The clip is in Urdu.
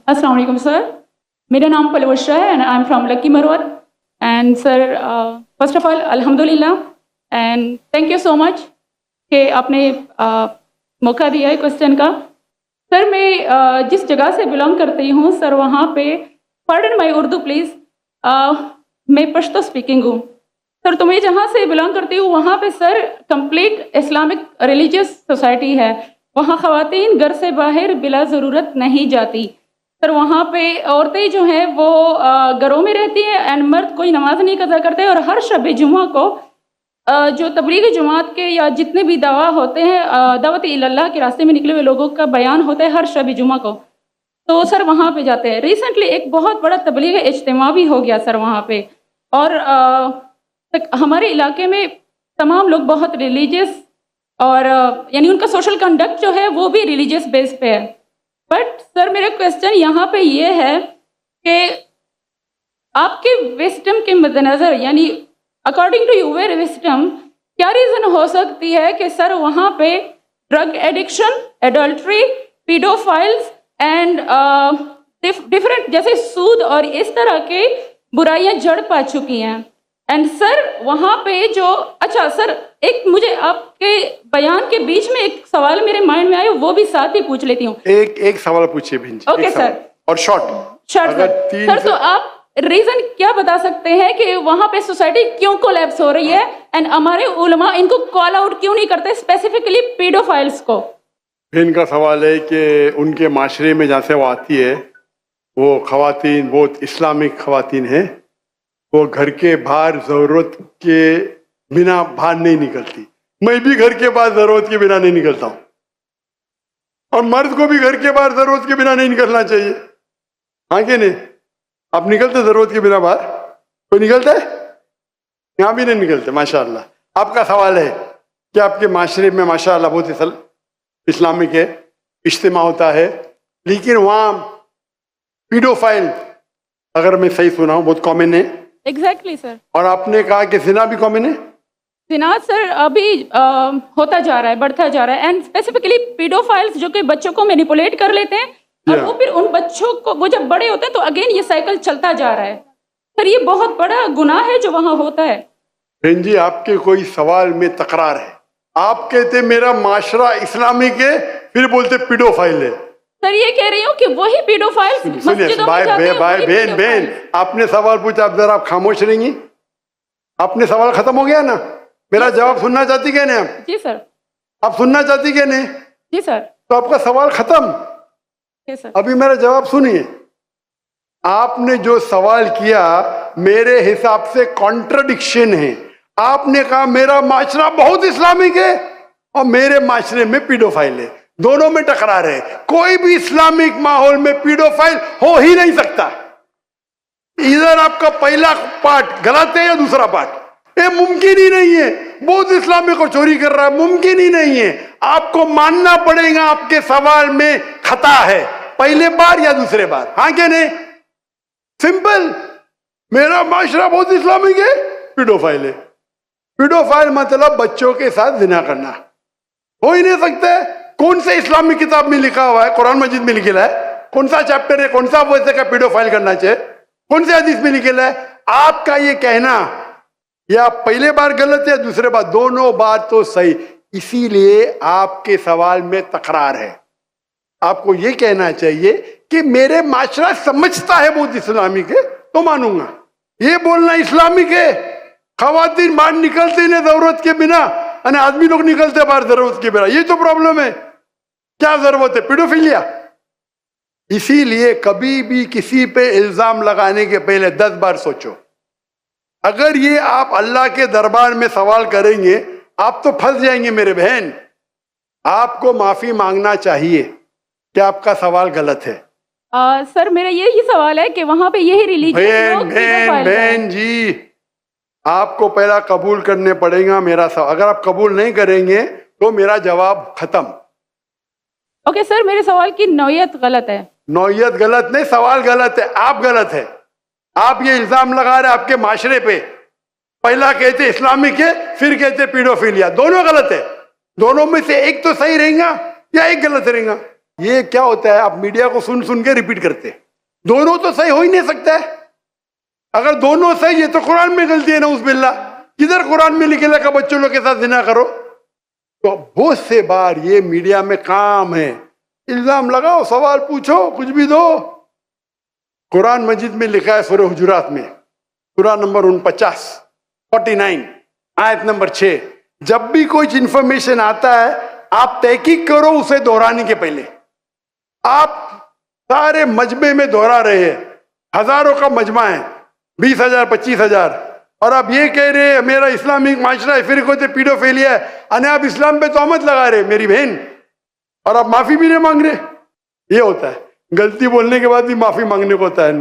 السلام علیکم سر، میرا نام پلوشا ہے and I am from lucky Marwat. And sir first of all الحمد للہ اینڈ تھینک یو سو مچ کہ آپ نے موقع دیا ہے کوشچن کا. سر میں جس جگہ سے بلانگ کرتی ہوں سر وہاں پہ پارڈن مائی اردو پلیز، میں پشتو اسپیکنگ ہوں. سر تو میں جہاں سے بلانگ کرتی ہوں وہاں پہ سر کمپلیٹ اسلامک ریلیجیس سوسائٹی ہے. وہاں خواتین گھر سے باہر بلا ضرورت نہیں جاتی. سر وہاں پہ عورتیں جو ہیں وہ گھروں میں رہتی ہیں اینڈ مرد کوئی نماز نہیں قضا کرتے. اور ہر شب جمعہ کو جو تبلیغی جماعت کے یا جتنے بھی دعویٰ ہوتے ہیں دعوت اللہ کے راستے میں نکلے ہوئے لوگوں کا بیان ہوتا ہے ہر شب جمعہ کو، تو سر وہاں پہ جاتے ہیں. ریسنٹلی ایک بہت بڑا تبلیغ اجتماع بھی ہو گیا سر وہاں پہ، اور ہمارے علاقے میں تمام لوگ بہت ریلیجیس اور یعنی ان کا سوشل کنڈکٹ جو ہے وہ بھی ریلیجیس بیس پہ ہے. بٹ سر میرا کویسچن یہاں پہ یہ ہے کہ آپ کے وسڈم کے مد نظر یعنی اکارڈنگ ٹو یور وسڈم کیا ریزن ہو سکتی ہے کہ سر وہاں پہ drug addiction, adultery, paedophiles and different جیسے سود اور اس طرح کے برائیاں جڑ پا چکی ہیں. اینڈ سر وہاں پہ جو اچھا سر ایک مجھے آپ کے بیان کے بیچ میں ایک سوال میرے مائنڈ میں آیا وہ بھی ساتھ ہی پوچھ لیتی ہوں. ایک سوال پوچھیے بہن جی. Okay sir. اور شارٹ سر تو آپ ریزن کیا بتا سکتے ہیں کہ وہاں پہ سوسائٹی کیوں کولیپس ہو رہی ہے اینڈ ہمارے علماء ان کو کال آؤٹ کیوں نہیں کرتے اسپیسیفکلی پیڈوفائلز کو؟ ان کا سوال ہے کہ ان کے معاشرے میں جہاں سے وہ آتی ہے وہ خواتین بہت اسلامک خواتین ہیں، وہ گھر کے باہر ضرورت کے بنا باہر نہیں نکلتی. میں بھی گھر کے باہر ضرورت کے بنا نہیں نکلتا ہوں، اور مرد کو بھی گھر کے باہر ضرورت کے بنا نہیں نکلنا چاہیے. ہاں کہ نہیں؟ آپ نکلتے ضرورت کے بنا باہر؟ کوئی نکلتا ہے؟ یہاں بھی نہیں نکلتے. ماشاء اللہ. آپ کا سوال ہے کہ آپ کے معاشرے میں ماشاء اللہ بہت اسلامک ہے، اجتماع ہوتا ہے، لیکن وہاں پیڈوفائل اگر میں صحیح سنا ہوں بہت کامن ہے. ایگزیکٹلی سر. اور آپ نے کہا کہ زنا بھی کامن ہے. زنا سر ابھی ہوتا جا رہا ہے، بڑھتا جا رہا ہے. اینڈ اسپیسیفکلی پیڈوفائلز جو کہ بچوں کو مینیپولیٹ کر لیتے ہیں اور وہ پھر ان بچوں کو وہ جب بڑے ہوتے ہیں تو اگین یہ سائیکل چلتا جا رہا ہے. سر یہ بہت بڑا گناہ ہے جو وہاں ہوتا ہے. بہن جی آپ کے کوئی سوال میں تکرار ہے. آپ کہتے میرا معاشرہ اسلامک ہے، پھر بولتے پیڈوفائل ہے. سر یہ کہہ رہی ہوں کہ وہی پیڈوفائلز مسجدوں میں جاتے ہیں. بہن آپ نے سوال پوچھا، اب ذرا آپ خاموش رہیں گی؟ آپ نے سوال ختم ہو گیا نا؟ میرا جواب سننا چاہتی کہ نہیں آپ؟ جی سر. آپ سننا چاہتی کہ نہیں؟ جی سر. تو آپ کا سوال ختم. ابھی میرا جواب سنیے. آپ نے جو سوال کیا میرے حساب سے کانٹرڈکشن ہے. آپ نے کہا میرا معاشرہ بہت اسلامک ہے اور میرے معاشرے میں پیڈوفائل ہے. دونوں میں ٹکرار ہے. کوئی بھی اسلامک ماحول میں پیڈوفائل ہو ہی نہیں سکتا. ادھر آپ کا پہلا پارٹ غلط ہے یا دوسرا پارٹ؟ یہ ممکن ہی نہیں ہے. بہت اسلامک اور چوری کر رہا ہے، ممکن ہی نہیں ہے. آپ کو ماننا پڑے گا آپ کے سوال میں خطا ہے، پہلے بار یا دوسرے بار. ہاں کہ نہیں؟ سمپل. میرا معاشرہ بہت اسلامک ہے، پیڈوفائل ہے. پیڈوفائل مطلب بچوں کے ساتھ زنا کرنا ہو ہی نہیں سکتا ہے. کون سے اسلامی کتاب میں لکھا ہوا ہے؟ قرآن مجید میں لکھا ہے. کون سا چیپٹر ہے؟ کون سا ویسے کا پیڈوفائل کرنا چاہیے؟ کون سے حدیث میں لکھا ہے؟ آپ کا یہ کہنا یا پہلے بار غلط ہے دوسرے بار، دونوں بار تو صحیح. اسی لیے آپ کے سوال میں تکرار ہے. آپ کو یہ کہنا چاہیے کہ میرے معاشرہ سمجھتا ہے بہت اسلامک ہے تو مانوں گا. یہ بولنا اسلامک ہے خواتین باہر نکلتے نہیں ضرورت کے بنا، یعنی آدمی لوگ نکلتے باہر ضرورت کے بنا، یہ تو پرابلم ہے. کیا ضرورت ہے؟ پیڈوفیلیا. اسی لیے کبھی بھی کسی پہ الزام لگانے کے پہلے 10 بار سوچو. اگر یہ آپ اللہ کے دربار میں سوال کریں گے آپ تو پھنس جائیں گے میرے بہن. آپ کو معافی مانگنا چاہیے کہ آپ کا سوال غلط ہے. سر میرا یہی سوال ہے کہ وہاں پہ یہی ریلیجن بہن جی آپ کو پہلا قبول کرنے پڑے گا میرا سوال. اگر آپ قبول نہیں کریں گے تو میرا جواب ختم. اوکے سر میرے سوال کی نوعیت غلط ہے. نوعیت غلط نہیں، سوال غلط ہے. آپ غلط ہے. آپ یہ الزام لگا رہے آپ کے معاشرے پہ. پہلا کہتے اسلامک ہے پھر کہتے پیڈوفیلیا. دونوں غلط ہے. دونوں میں سے ایک تو صحیح رہیں گا یا ایک غلط رہیں گا. یہ کیا ہوتا ہے, آپ میڈیا کو سن سن کے ریپیٹ کرتے, دونوں تو صحیح ہو ہی نہیں سکتا ہے. اگر دونوں صحیح ہے تو قرآن میں غلطی ہے, نعوذ باللہ. کدھر قرآن میں لکھے لگا بچوں لوگ کے ساتھ زنا کرو؟ تو بہت سے بار یہ میڈیا میں کام ہے, الزام لگاؤ, سوال پوچھو, کچھ بھی دو. قرآن مجید میں لکھا ہے سورہ حجرات میں, سورہ نمبر 49 آیت نمبر 6, جب بھی کوئی انفارمیشن آتا ہے آپ تحقیق کرو اسے دہرانے کے پہلے. آپ سارے مجمع میں دہرا رہے ہیں, ہزاروں کا مجمع ہے, 20,000 25,000, اور آپ یہ کہہ رہے ہیں میرا اسلامک معاشرہ ہے, پھر کوئی پیڈوفیلیا ہے, اور آپ اسلام پہ تہمت لگا رہے میری بہن, اور آپ معافی بھی نہیں مانگ رہے. یہ ہوتا ہے, غلطی بولنے کے بعد بھی معافی مانگنے کو ہوتا ہے.